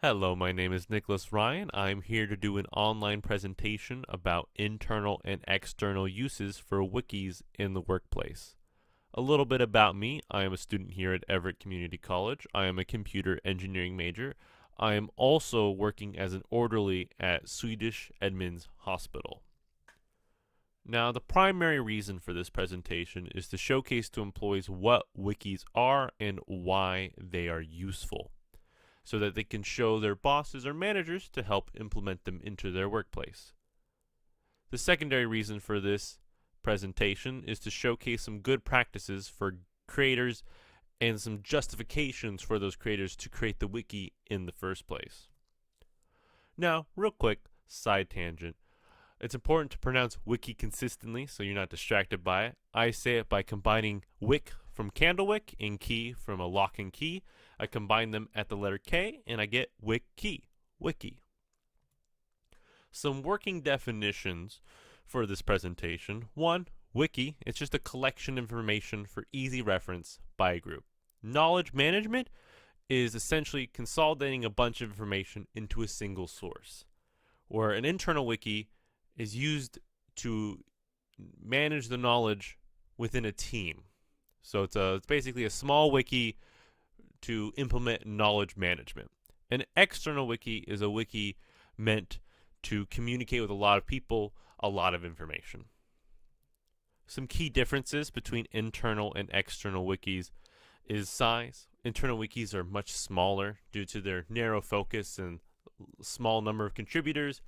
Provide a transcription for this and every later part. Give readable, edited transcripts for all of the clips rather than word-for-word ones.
Hello, my name is Nicholas Ryan. I'm here to do an online presentation about internal and external uses for wikis in the workplace. A little bit about me. I am a student here at Everett Community College. I am a computer engineering major. I am also working as an orderly at Swedish Edmunds Hospital. Now, the primary reason for this presentation is to showcase to employees what wikis are and why they are useful, so that they can show their bosses or managers to help implement them into their workplace. The secondary reason for this presentation is to showcase some good practices for creators and some justifications for those creators to create the wiki in the first place. Now, real quick, side tangent. It's important to pronounce wiki consistently so you're not distracted by it. I say it by combining wick from candlewick and key from a lock and key. I combine them at the letter K and I get wiki. Some working definitions for this presentation. 1. Wiki. It's just a collection of information for easy reference by a group. Knowledge management is essentially consolidating a bunch of information into a single source, where an internal wiki is used to manage the knowledge within a team. So it's basically a small wiki to implement knowledge management. An external wiki is a wiki meant to communicate with a lot of people, a lot of information. Some key differences between internal and external wikis is size. Internal wikis are much smaller due to their narrow focus and small number of contributors,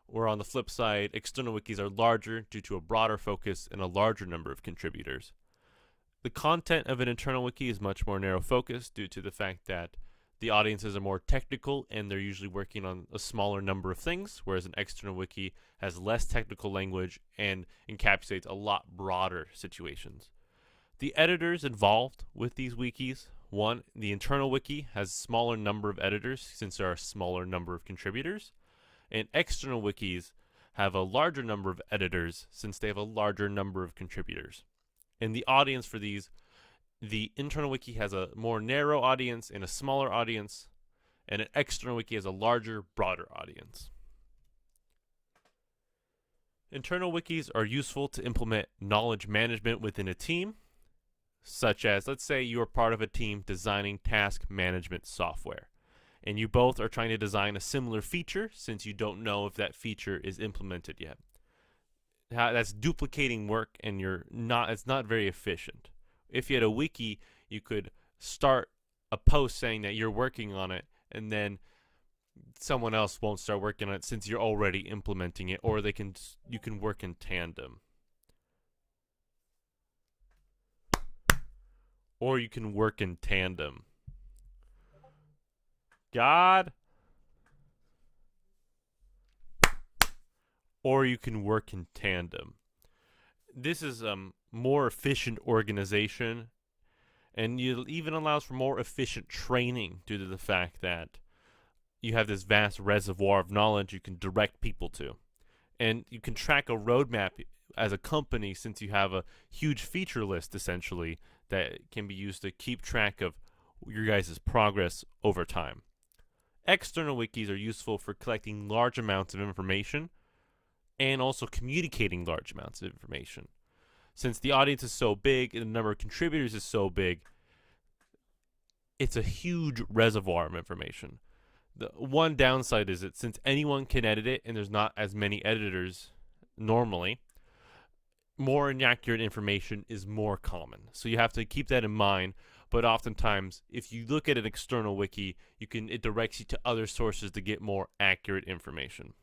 or on the flip side, external wikis are larger due to a broader focus and a larger number of contributors. The content of an internal wiki is much more narrow focused due to the fact that the audiences are more technical and they're usually working on a smaller number of things, whereas an external wiki has less technical language and encapsulates a lot broader situations. The editors involved with these wikis: 1, the internal wiki has a smaller number of editors since there are a smaller number of contributors, and external wikis have a larger number of editors since they have a larger number of contributors. And the audience for these, the internal wiki has a more narrow audience and a smaller audience, and an external wiki has a larger, broader audience. Internal wikis are useful to implement knowledge management within a team, such as, let's say you are part of a team designing task management software, and you both are trying to design a similar feature since you don't know if that feature is implemented yet. That's duplicating work and it's not very efficient. If you had a wiki, you could start a post saying that you're working on it, and then someone else won't start working on it since you're already implementing it, or you can work in tandem. God. Or you can work in tandem. This is more efficient organization, and it even allows for more efficient training due to the fact that you have this vast reservoir of knowledge you can direct people to. And you can track a roadmap as a company since you have a huge feature list essentially that can be used to keep track of your guys' progress over time. External wikis are useful for collecting large amounts of information and also communicating large amounts of information. Since the audience is so big and the number of contributors is so big, it's a huge reservoir of information. The one downside is that since anyone can edit it and there's not as many editors normally, more inaccurate information is more common. So you have to keep that in mind. But oftentimes, if you look at an external wiki, it directs you to other sources to get more accurate information.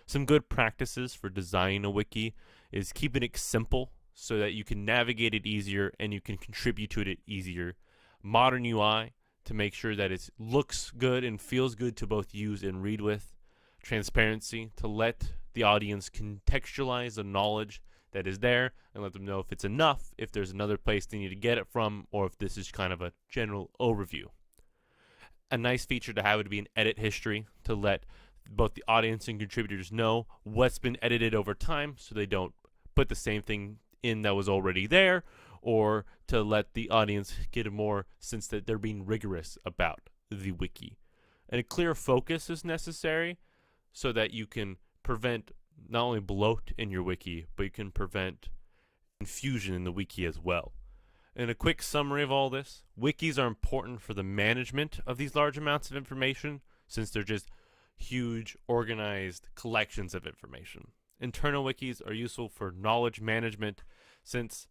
Some good practices for designing a wiki is keeping it simple so that you can navigate it easier and you can contribute to it easier. Modern UI to make sure that it looks good and feels good to both use and read with. Transparency to let the audience contextualize the knowledge that is there and let them know if it's enough, if there's another place they need to get it from, or if this is kind of a general overview. A nice feature to have would be an edit history to let both the audience and contributors know what's been edited over time so they don't put the same thing in that was already there, or to let the audience get a more sense that they're being rigorous about the wiki. And a clear focus is necessary so that you can prevent not only bloat in your wiki, but you can prevent confusion in the wiki as well. In a quick summary of all this, wikis are important for the management of these large amounts of information, since they're just huge, organized collections of information. Internal wikis are useful for knowledge management, since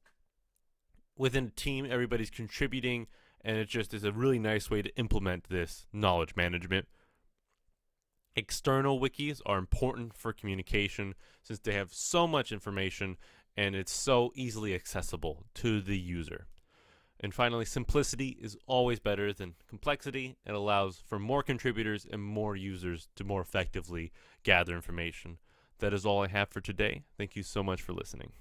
within a team, everybody's contributing, and it just is a really nice way to implement this knowledge management. External wikis are important for communication, since they have so much information and it's so easily accessible to the user. And finally, simplicity is always better than complexity. It allows for more contributors and more users to more effectively gather information. That is all I have for today. Thank you so much for listening.